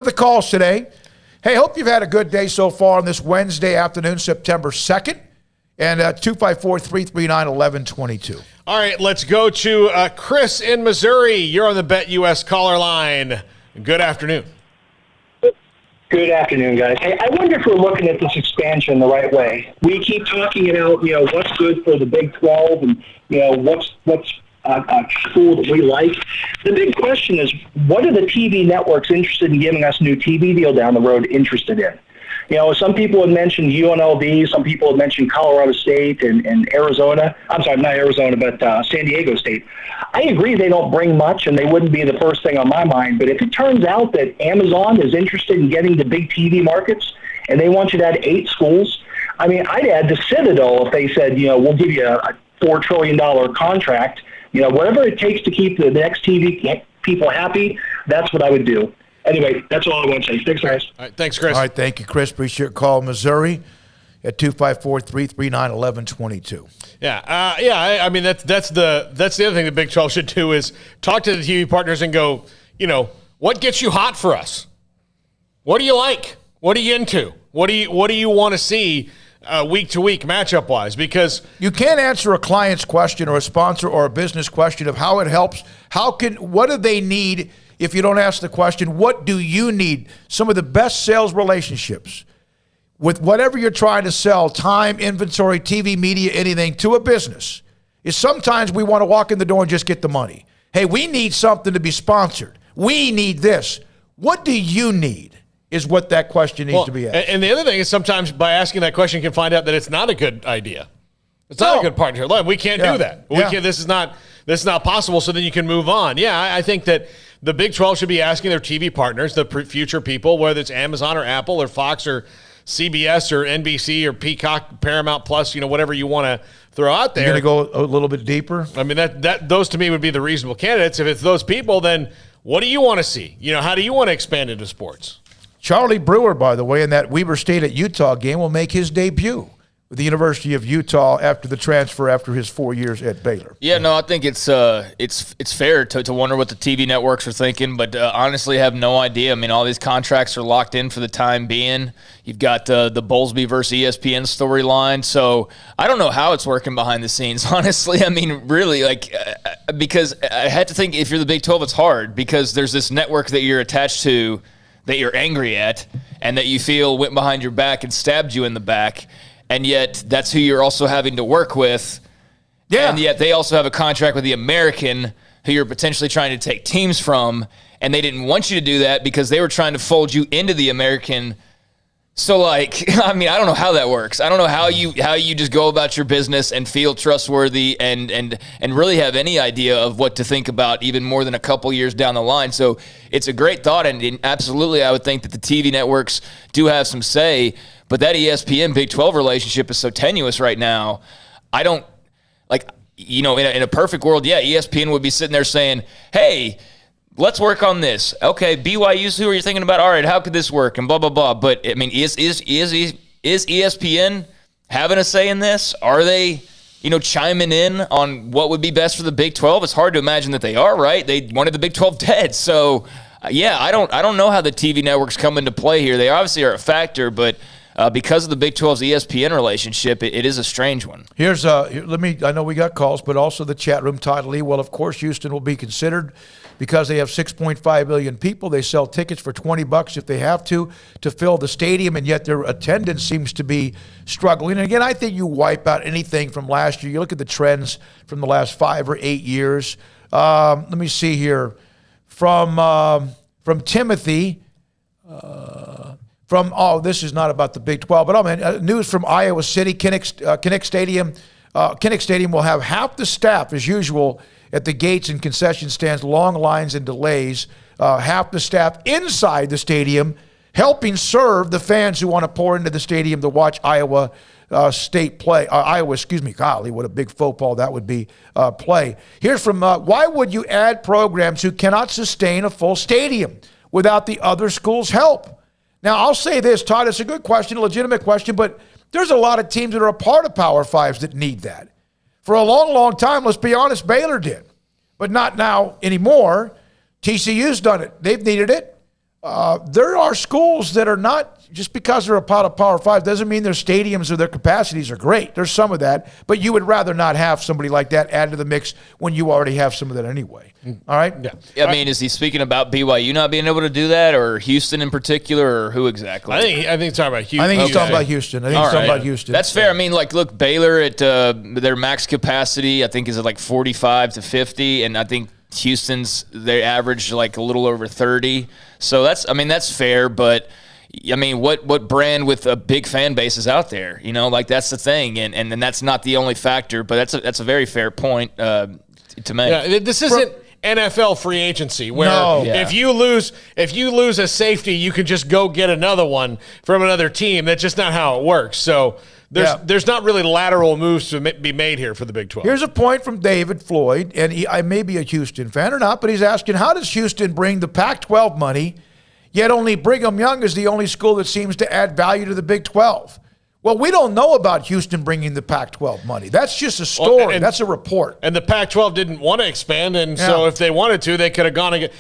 the calls today. Hey, hope you've had a good day so far on this Wednesday afternoon, September 2nd. And 254-339-1122. All right, let's go to Chris in Missouri. You're on the BetUS caller line. Good afternoon. Good afternoon, guys. Hey, I wonder if we're looking at this expansion the right way. We keep talking about, what's good for the Big 12 and, what's a school that we like. The big question is, what are the TV networks interested in giving us new TV deal down the road interested in? Some people have mentioned UNLV, some people have mentioned Colorado State and Arizona. I'm sorry, not Arizona, but San Diego State. I agree they don't bring much, and they wouldn't be the first thing on my mind. But if it turns out that Amazon is interested in getting to big TV markets, and they want you to add 8 schools, I'd add the Citadel if they said, we'll give you a $4 trillion contract. Whatever it takes to keep the next TV people happy, that's what I would do. Anyway, that's all I want to say. Thanks, guys. All right, thanks, Chris. All right, thank you, Chris. Appreciate your call. Missouri at 254-339-1122. That's the other thing the Big 12 should do is talk to the TV partners and go, what gets you hot for us? What do you like? What are you into? What do you want to see week to week matchup wise? Because you can't answer a client's question or a sponsor or a business question of how it helps. What do they need? If you don't ask the question, what do you need? Some of the best sales relationships with whatever you're trying to sell, time, inventory, TV, media, anything, to a business, is sometimes we want to walk in the door and just get the money. Hey, we need something to be sponsored. We need this. What do you need is what that question needs to be asked. And the other thing is sometimes by asking that question, you can find out that it's not a good idea. It's not a good partnership. Look, we can't do that. This is not possible, so then you can move on. Yeah, I think that the Big 12 should be asking their TV partners, the future people, whether it's Amazon or Apple or Fox or CBS or NBC or Peacock, Paramount Plus, whatever you want to throw out there. You're going to go a little bit deeper? Those to me would be the reasonable candidates. If it's those people, then what do you want to see? How do you want to expand into sports? Charlie Brewer, by the way, in that Weber State at Utah game will make his debut with the University of Utah after the transfer after his 4 years at Baylor. Yeah, no, I think it's fair to wonder what the TV networks are thinking, but honestly, I have no idea. All these contracts are locked in for the time being. You've got the Bowlesby versus ESPN storyline, so I don't know how it's working behind the scenes, honestly. Really, because I had to think if you're the Big 12, it's hard because there's this network that you're attached to that you're angry at and that you feel went behind your back and stabbed you in the back. And yet that's who you're also having to work with. Yeah. And yet they also have a contract with the American who you're potentially trying to take teams from. And they didn't want you to do that because they were trying to fold you into the American. So, I don't know how that works. I don't know how you just go about your business and feel trustworthy and really have any idea of what to think about even more than a couple years down the line. So it's a great thought. And absolutely, I would think that the TV networks do have some say. But that ESPN Big 12 relationship is so tenuous right now. I don't in a perfect world, ESPN would be sitting there saying, hey, let's work on this. Okay, BYU, who are you thinking about? All right, how could this work? And blah, blah, blah. But, is ESPN having a say in this? Are they, chiming in on what would be best for the Big 12? It's hard to imagine that they are, right? They wanted the Big 12 dead. So, I don't know how the TV networks come into play here. They obviously are a factor, but because of the Big 12's ESPN relationship, it is a strange one. Here's I know we got calls, but also the chat room. Todd Lee, well, of course, Houston will be considered because they have 6.5 million people. They sell tickets for $20 if they have to fill the stadium, and yet their attendance seems to be struggling. And again, I think you wipe out anything from last year. You look at the trends from the last 5 or 8 years. Let me see here. From Timothy, this is not about the Big 12, but news from Iowa City, Kinnick Stadium. Kinnick Stadium will have half the staff as usual at the gates and concession stands, long lines and delays. Half the staff inside the stadium, helping serve the fans who want to pour into the stadium to watch Iowa State play. Golly, what a big faux pas that would be, play. Here's from, why would you add programs who cannot sustain a full stadium without the other school's help? Now, I'll say this, Todd, it's a good question, a legitimate question, but there's a lot of teams that are a part of Power Fives that need that. For a long, long time, let's be honest, Baylor did, but not now anymore. TCU's done it. They've needed it. there are schools that are not, just because they're a part of Power 5 doesn't mean their stadiums or their capacities are great. There's some of that, but you would rather not have somebody like that add to the mix when you already have some of that anyway. All right? Yeah. I mean, is he speaking about BYU not being able to do that, or Houston in particular, or who exactly? I think he's talking about Houston. I think he's talking about Houston. About Houston. That's fair. I mean, like, look, Baylor at their max capacity, I think, is at like 45 to 50, and I think Houston's, they average like a little over 30. So that's fair, but I mean, what brand with a big fan base is out there? You know, like, that's the thing, and that's not the only factor, but that's a very fair point to make. Yeah, this isn't NFL free agency where if you lose a safety, you can just go get another one from another team. That's just not how it works. So there's not really lateral moves to be made here for the Big 12. Here's a point from David Floyd, and I may be a Houston fan or not, but he's asking, how does Houston bring the Pac-12 money, yet only Brigham Young is the only school that seems to add value to the Big 12? Well, we don't know about Houston bringing the Pac-12 money. That's just a story. That's a report. And the Pac-12 didn't want to expand, and so if they wanted to, they could have gone and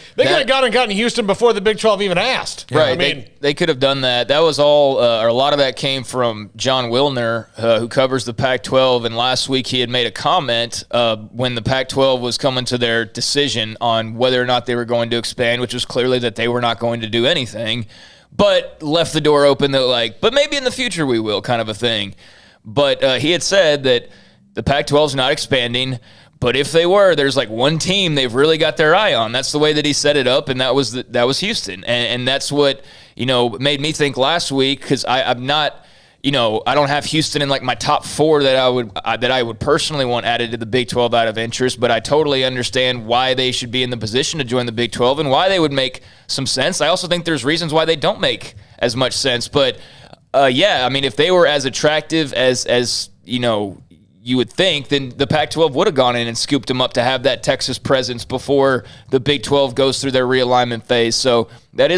gotten Houston before the Big 12 even asked. Right. I mean, they could have done that. That was all, or a lot of that came from John Wilner, who covers the Pac-12, and last week he had made a comment when the Pac-12 was coming to their decision on whether or not they were going to expand, which was clearly that they were not going to do anything, but left the door open that, like, but maybe in the future we will, kind of a thing. But he had said that the Pac-12 is not expanding, but if they were, there's like one team they've really got their eye on. That's the way that he set it up, and that was Houston. And that's what, made me think last week, because I'm not, I don't have Houston in like my top 4 that I would personally want added to the Big 12 out of interest, but I totally understand why they should be in the position to join the Big 12 and why they would make some sense. I also think there's reasons why they don't make as much sense, but I mean, if they were as attractive as you would think, then the Pac-12 would have gone in and scooped them up to have that Texas presence before the Big 12 goes through their realignment phase. So that is